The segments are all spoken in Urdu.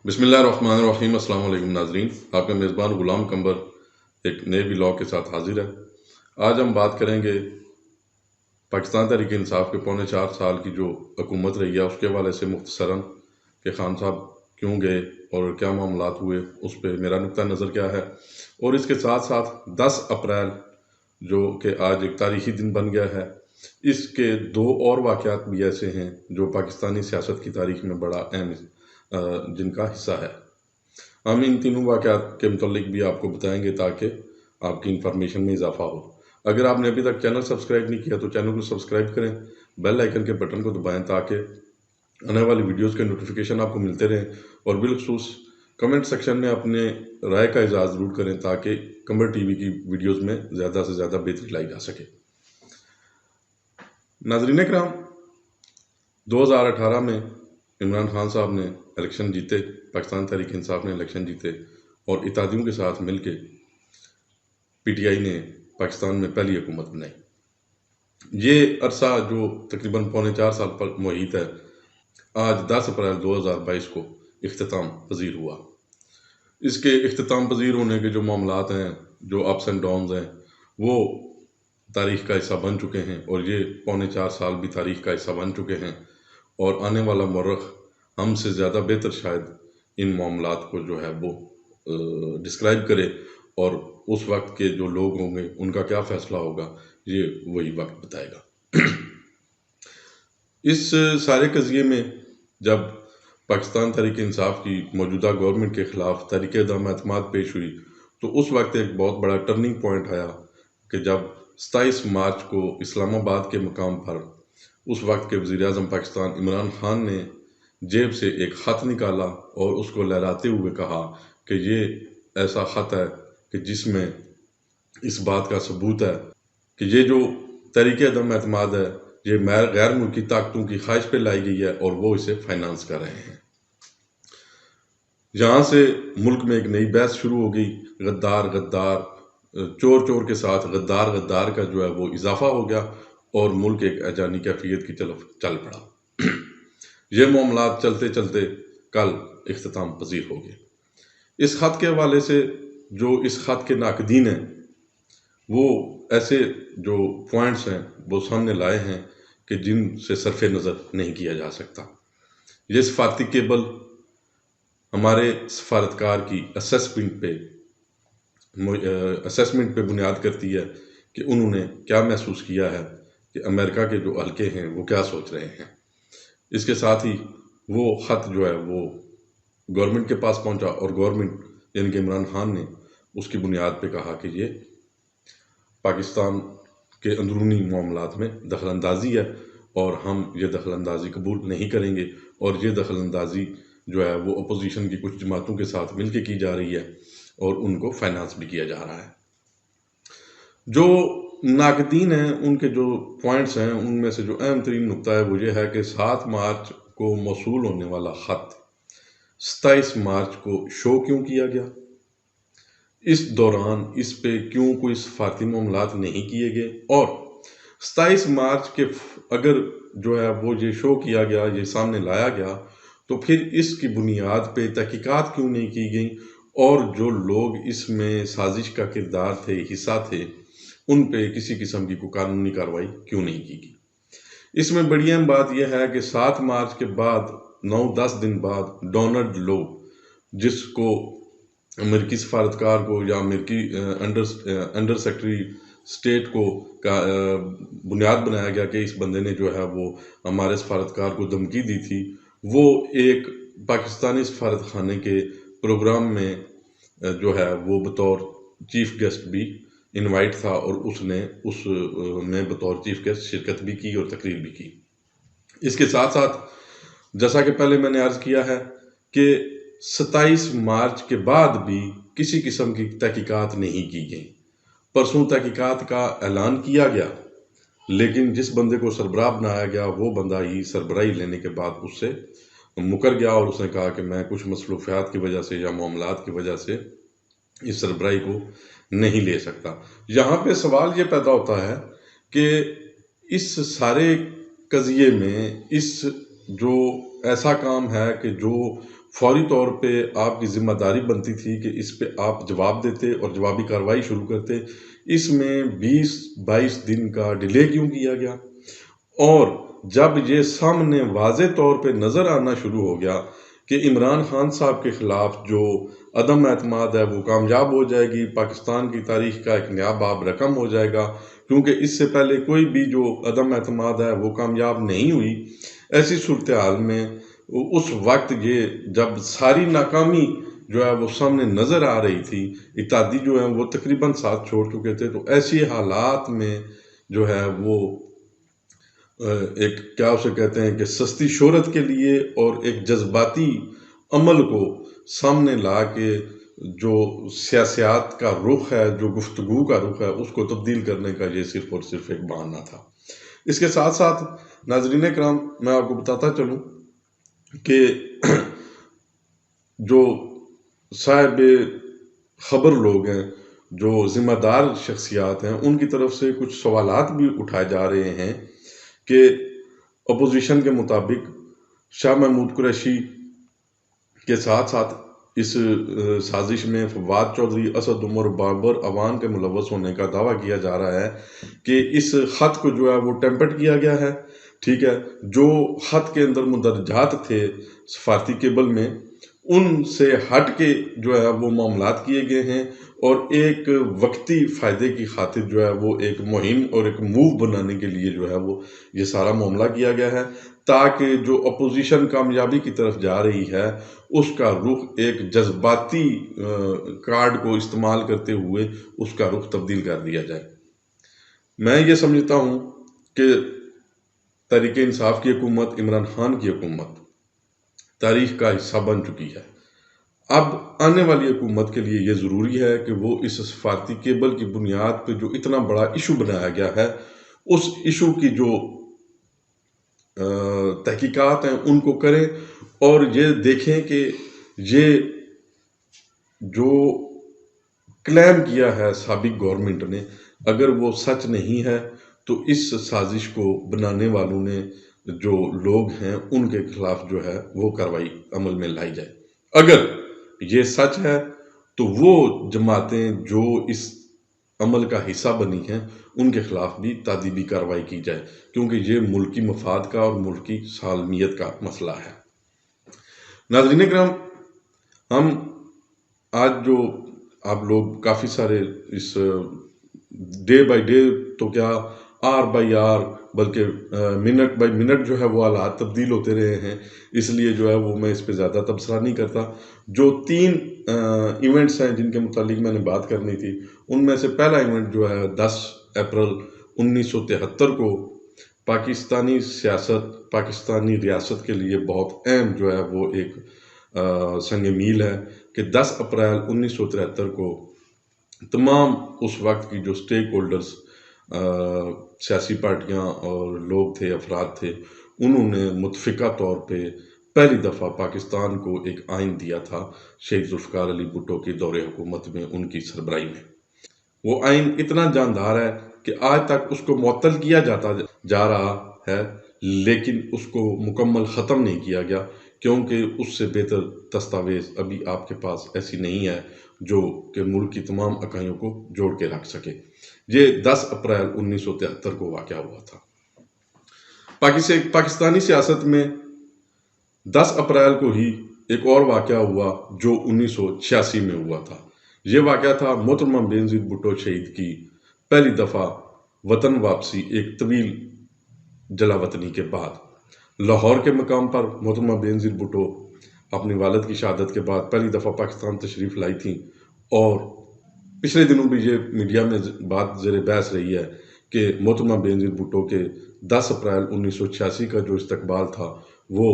بسم اللہ الرحمن الرحیم۔ السلام علیکم ناظرین، آپ کا میزبان غلام قمبر ایک نئے ولاگ کے ساتھ حاضر ہے۔ آج ہم بات کریں گے پاکستان تحریک انصاف کے 4.25 سال کی جو حکومت رہی ہے اس کے حوالے سے مختصراً کہ خان صاحب کیوں گئے اور کیا معاملات ہوئے، اس پہ میرا نقطہ نظر کیا ہے، اور اس کے ساتھ ساتھ 10 اپریل جو کہ آج ایک تاریخی دن بن گیا ہے، اس کے 2 اور واقعات بھی ایسے ہیں جو پاکستانی سیاست کی تاریخ میں بڑا اہم جن کا حصہ ہے۔ ہم ان تینوں واقعات کے متعلق بھی آپ کو بتائیں گے تاکہ آپ کی انفارمیشن میں اضافہ ہو۔ اگر آپ نے ابھی تک چینل سبسکرائب نہیں کیا تو چینل کو سبسکرائب کریں، بیل آئیکن کے بٹن کو دبائیں تاکہ آنے والی ویڈیوز کے نوٹیفیکیشن آپ کو ملتے رہیں، اور بالخصوص کمنٹ سیکشن میں اپنے رائے کا اظہار ضرور کریں تاکہ قمبر ٹی وی کی ویڈیوز میں زیادہ سے زیادہ بہتری لائی جا سکے۔ ناظرین کرام، 2018 میں عمران خان صاحب نے الیکشن جیتے، پاکستان تحریک انصاف نے الیکشن جیتے، اور اتحادیوں کے ساتھ مل کے پی ٹی آئی نے پاکستان میں پہلی حکومت بنائی۔ یہ عرصہ جو تقریباً 4.25 سال پر محیط ہے، آج 10 اپریل 2022 کو اختتام پذیر ہوا۔ اس کے اختتام پذیر ہونے کے جو معاملات ہیں، جو اپس اینڈ ڈاؤنز ہیں، وہ تاریخ کا حصہ بن چکے ہیں، اور یہ 4.25 سال بھی تاریخ کا حصہ بن چکے ہیں، اور آنے والا مورخ ہم سے زیادہ بہتر شاید ان معاملات کو جو ہے وہ ڈسکرائب کرے، اور اس وقت کے جو لوگ ہوں گے ان کا کیا فیصلہ ہوگا، یہ وہی وقت بتائے گا۔ اس سارے قضیے میں جب پاکستان تحریک انصاف کی موجودہ گورنمنٹ کے خلاف تحریک عدم اعتماد پیش ہوئی تو اس وقت ایک بہت بڑا ٹرننگ پوائنٹ آیا کہ جب 27 مارچ کو اسلام آباد کے مقام پر اس وقت کے وزیر اعظم پاکستان عمران خان نے جیب سے ایک خط نکالا اور اس کو لہراتے ہوئے کہا کہ یہ ایسا خط ہے کہ جس میں اس بات کا ثبوت ہے کہ یہ جو تحریک عدم اعتماد ہے یہ غیر ملکی طاقتوں کی خواہش پہ لائی گئی ہے اور وہ اسے فائنانس کر رہے ہیں۔ یہاں سے ملک میں ایک نئی بحث شروع ہو گئی، غدار غدار، چور چور کے ساتھ غدار غدار کا جو ہے وہ اضافہ ہو گیا، اور ملک ایک ایجانی کیفیت کی طرف چل پڑا۔ یہ معاملات چلتے چلتے کل اختتام پذیر ہو گئے۔ اس خط کے حوالے سے جو اس خط کے ناقدین ہیں وہ ایسے جو پوائنٹس ہیں وہ سامنے لائے ہیں کہ جن سے صرف نظر نہیں کیا جا سکتا۔ یہ سفارتی کیبل ہمارے سفارتکار کی اسیسمنٹ پہ بنیاد کرتی ہے کہ انہوں نے کیا محسوس کیا ہے کہ امریکہ کے جو حلقے ہیں وہ کیا سوچ رہے ہیں۔ اس کے ساتھ ہی وہ خط جو ہے وہ گورنمنٹ کے پاس پہنچا، اور گورنمنٹ یعنی کہ عمران خان نے اس کی بنیاد پہ کہا کہ یہ پاکستان کے اندرونی معاملات میں دخل اندازی ہے، اور ہم یہ دخل اندازی قبول نہیں کریں گے، اور یہ دخل اندازی جو ہے وہ اپوزیشن کی کچھ جماعتوں کے ساتھ مل کے کی جا رہی ہے، اور ان کو فائنانس بھی کیا جا رہا ہے۔ جو ناقدین ہیں ان کے جو پوائنٹس ہیں ان میں سے جو اہم ترین نقطہ ہے وہ یہ ہے کہ 7 مارچ کو موصول ہونے والا خط 27 مارچ کو شو کیوں کیا گیا، اس دوران اس پہ کیوں کوئی سفارتی معاملات نہیں کیے گئے، اور 27 مارچ کے اگر جو ہے وہ یہ شو کیا گیا، یہ سامنے لایا گیا، تو پھر اس کی بنیاد پہ تحقیقات کیوں نہیں کی گئیں، اور جو لوگ اس میں سازش کا کردار تھے، حصہ تھے، ان پہ کسی قسم کی کوئی قانونی کارروائی کیوں نہیں کی گئی۔ اس میں بڑی اہم بات یہ ہے کہ 7 مارچ کے بعد 9-10 دن بعد ڈونلڈ لو، جس کو امریکی سفارتکار کو یا امریکی انڈر سیکرٹری اسٹیٹ کو بنیاد بنایا گیا کہ اس بندے نے جو ہے وہ ہمارے سفارتکار کو دھمکی دی تھی، وہ ایک پاکستانی سفارت خانے کے پروگرام میں جو ہے وہ بطور چیف گیسٹ بھی انوائٹ تھا، اور اس نے اس میں بطور چیف گیسٹ شرکت بھی کی اور تقریر بھی کی۔ اس کے ساتھ ساتھ جیسا کہ پہلے میں نے عرض کیا ہے کہ 27 مارچ کے بعد بھی کسی قسم کی تحقیقات نہیں کی گئیں۔ پرسوں تحقیقات کا اعلان کیا گیا، لیکن جس بندے کو سربراہ بنایا گیا وہ بندہ ہی سربراہی لینے کے بعد اس سے مکر گیا، اور اس نے کہا کہ میں کچھ مصروفیات کی وجہ سے یا معاملات کی وجہ سے اس سربراہی کو نہیں لے سکتا۔ یہاں پہ سوال یہ پیدا ہوتا ہے کہ اس سارے قضیے میں اس جو ایسا کام ہے کہ جو فوری طور پہ آپ کی ذمہ داری بنتی تھی کہ اس پہ آپ جواب دیتے اور جوابی کارروائی شروع کرتے۔ اس میں 20-22 دن کا ڈیلے کیوں کیا گیا؟ اور جب یہ سامنے واضح طور پہ نظر آنا شروع ہو گیا کہ عمران خان صاحب کے خلاف جو عدم اعتماد ہے وہ کامیاب ہو جائے گی، پاکستان کی تاریخ کا ایک نیا باب رقم ہو جائے گا، کیونکہ اس سے پہلے کوئی بھی جو عدم اعتماد ہے وہ کامیاب نہیں ہوئی، ایسی صورتحال میں اس وقت یہ جب ساری ناکامی جو ہے وہ سامنے نظر آ رہی تھی، اتحادی جو ہیں وہ تقریباً ساتھ چھوڑ چکے تھے، تو ایسی حالات میں جو ہے وہ ایک کیا اسے کہتے ہیں کہ سستی شہرت کے لیے اور ایک جذباتی عمل کو سامنے لا کے جو سیاست کا رخ ہے، جو گفتگو کا رخ ہے، اس کو تبدیل کرنے کا یہ صرف اور صرف ایک بہانہ تھا۔ اس کے ساتھ ساتھ ناظرین کرام، میں آپ کو بتاتا چلوں کہ جو صاحب خبر لوگ ہیں، جو ذمہ دار شخصیات ہیں، ان کی طرف سے کچھ سوالات بھی اٹھائے جا رہے ہیں کہ اپوزیشن کے مطابق شاہ محمود قریشی کے ساتھ ساتھ اس سازش میں فواد چودھری، اسد عمر، بابر اعوان کے ملوث ہونے کا دعویٰ کیا جا رہا ہے کہ اس خط کو جو ہے وہ ٹیمپرڈ کیا گیا ہے، ٹھیک ہے، جو خط کے اندر مندرجات تھے سفارتی کیبل میں، ان سے ہٹ کے جو ہے وہ معاملات کیے گئے ہیں، اور ایک وقتی فائدے کی خاطر جو ہے وہ ایک مہم اور ایک موو بنانے کے لیے جو ہے وہ یہ سارا معاملہ کیا گیا ہے، تاکہ جو اپوزیشن کامیابی کی طرف جا رہی ہے اس کا رخ ایک جذباتی کارڈ کو استعمال کرتے ہوئے اس کا رخ تبدیل کر دیا جائے۔ میں یہ سمجھتا ہوں کہ تحریک انصاف کی حکومت، عمران خان کی حکومت تاریخ کا حصہ بن چکی ہے۔ اب آنے والی حکومت کے لیے یہ ضروری ہے کہ وہ اس سفارتی کیبل کی بنیاد پہ جو اتنا بڑا ایشو بنایا گیا ہے، اس ایشو کی جو تحقیقات ہیں ان کو کریں، اور یہ دیکھیں کہ یہ جو کلیم کیا ہے سابق گورنمنٹ نے، اگر وہ سچ نہیں ہے تو اس سازش کو بنانے والوں نے جو لوگ ہیں ان کے خلاف جو ہے وہ کارروائی عمل میں لائی جائے۔ اگر یہ سچ ہے تو وہ جماعتیں جو اس عمل کا حصہ بنی ہیں ان کے خلاف بھی تادیبی کارروائی کی جائے، کیونکہ یہ ملکی مفاد کا اور ملکی سالمیت کا مسئلہ ہے۔ ناظرین کرام، ہم آج جو آپ لوگ کافی سارے اس ڈے بائی ڈے تو کیا آر بائی آر بلکہ منٹ بائی منٹ جو ہے وہ حالات تبدیل ہوتے رہے ہیں، اس لیے جو ہے وہ میں اس پہ زیادہ تبصرہ نہیں کرتا۔ جو 3 ایونٹس ہیں جن کے متعلق میں نے بات کرنی تھی، ان میں سے پہلا ایونٹ جو ہے 10 اپریل 1973 کو پاکستانی سیاست، پاکستانی ریاست کے لیے بہت اہم جو ہے وہ ایک سنگ میل ہے کہ 10 اپریل 1973 کو تمام اس وقت کی جو سٹیک ہولڈرز، سیاسی پارٹیاں اور لوگ تھے، افراد تھے، انہوں نے متفقہ طور پہ پہلی دفعہ پاکستان کو ایک آئین دیا تھا شہید ذوالفقار علی بھٹو کی دور حکومت میں، ان کی سربراہی میں۔ وہ آئین اتنا جاندار ہے کہ آج تک اس کو معطل کیا جاتا جا رہا ہے، لیکن اس کو مکمل ختم نہیں کیا گیا، کیونکہ اس سے بہتر دستاویز ابھی آپ کے پاس ایسی نہیں ہے جو کہ ملک کی تمام اکائیوں کو جوڑ کے رکھ سکے۔ یہ 10 اپریل 1973 کو واقعہ ہوا تھا۔ پاکستانی سیاست میں 10 اپریل کو ہی ایک اور واقعہ ہوا جو 1986 میں ہوا تھا۔ یہ واقعہ تھا محترمہ بے نظیر بھٹو شہید کی پہلی دفعہ وطن واپسی ایک طویل جلا وطنی کے بعد۔ لاہور کے مقام پر محترمہ بے نظیر بھٹو اپنی والد کی شہادت کے بعد پہلی دفعہ پاکستان تشریف لائی تھیں، اور پچھلے دنوں بھی یہ میڈیا میں بات زیر بحث رہی ہے کہ محترمہ بے نظیر بھٹو کے 10 اپریل 1986 کا جو استقبال تھا وہ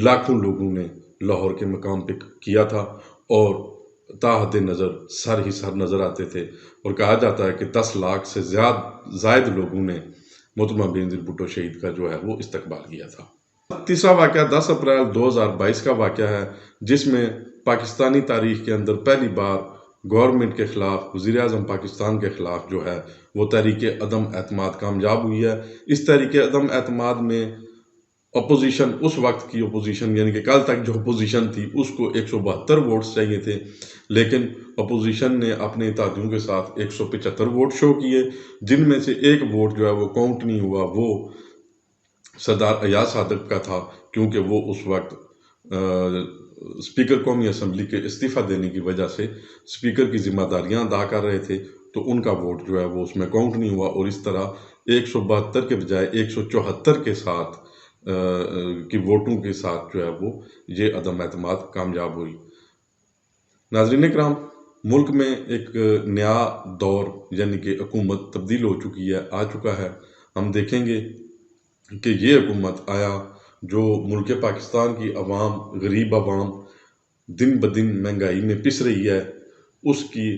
لاکھوں لوگوں نے لاہور کے مقام پہ کیا تھا، اور تا حد نظر سر ہی سر نظر آتے تھے، اور کہا جاتا ہے کہ 10 لاکھ سے زائد لوگوں نے محترمہ بے نظیر بھٹو شہید کا جو ہے وہ استقبال کیا تھا۔ تیسرا واقعہ 10 اپریل 2022 کا واقعہ ہے، جس میں پاکستانی تاریخ کے اندر پہلی بار گورنمنٹ کے خلاف، وزیر اعظم پاکستان کے خلاف جو ہے وہ تحریک عدم اعتماد کامیاب ہوئی ہے۔ اس تحریک عدم اعتماد میں اپوزیشن اس وقت کی اپوزیشن یعنی کہ کل تک جو اپوزیشن تھی اس کو 172 ووٹس چاہیے تھے، لیکن اپوزیشن نے اپنے اتحادیوں کے ساتھ 175 ووٹ شو کیے، جن میں سے ایک ووٹ جو ہے وہ کاؤنٹ نہیں ہوا، وہ سردار ایاز صادق کا تھا، کیونکہ وہ اس وقت اسپیکر قومی اسمبلی کے استعفیٰ دینے کی وجہ سے اسپیکر کی ذمہ داریاں ادا کر رہے تھے، تو ان کا ووٹ جو ہے وہ اس میں کاؤنٹ نہیں ہوا، اور اس طرح 172 کے بجائے 174 کے ساتھ کی ووٹوں کے ساتھ جو ہے وہ یہ عدم اعتماد کامیاب ہوئی۔ ناظرین کرام، ملک میں ایک نیا دور یعنی کہ حکومت تبدیل ہو چکی ہے، آ چکا ہے۔ ہم دیکھیں گے کہ یہ حکومت آیا جو ملک پاکستان کی عوام، غریب عوام دن بدن مہنگائی میں پس رہی ہے، اس کی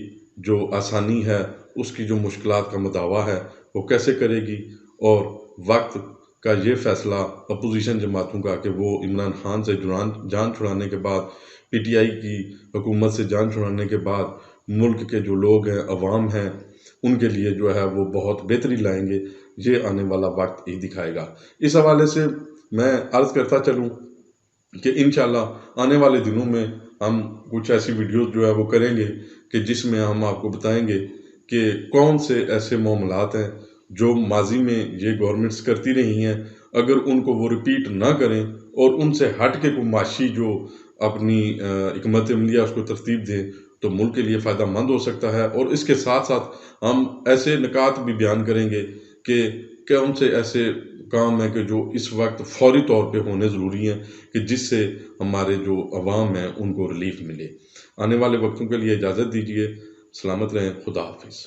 جو آسانی ہے، اس کی جو مشکلات کا مداوع ہے وہ کیسے کرے گی، اور وقت کا یہ فیصلہ اپوزیشن جماعتوں کا کہ وہ عمران خان سے جان چھڑانے کے بعد، پی ٹی آئی کی حکومت سے جان چھڑانے کے بعد ملک کے جو لوگ ہیں، عوام ہیں، ان کے لیے جو ہے وہ بہت بہتری لائیں گے، یہ آنے والا وقت ہی دکھائے گا۔ اس حوالے سے میں عرض کرتا چلوں کہ انشاءاللہ آنے والے دنوں میں ہم کچھ ایسی ویڈیوز جو ہے وہ کریں گے کہ جس میں ہم آپ کو بتائیں گے کہ کون سے ایسے معاملات ہیں جو ماضی میں یہ گورنمنٹس کرتی رہی ہیں، اگر ان کو وہ ریپیٹ نہ کریں اور ان سے ہٹ کے کوئی معاشی جو اپنی حکمت عملیہ اس کو ترتیب دیں تو ملک کے لیے فائدہ مند ہو سکتا ہے۔ اور اس کے ساتھ ساتھ ہم ایسے نکات بھی بیان کریں گے کہ کون سے ایسے کام ہیں کہ جو اس وقت فوری طور پہ ہونے ضروری ہیں کہ جس سے ہمارے جو عوام ہیں ان کو ریلیف ملے۔ آنے والے وقتوں کے لیے اجازت دیجیے، سلامت رہیں، خدا حافظ۔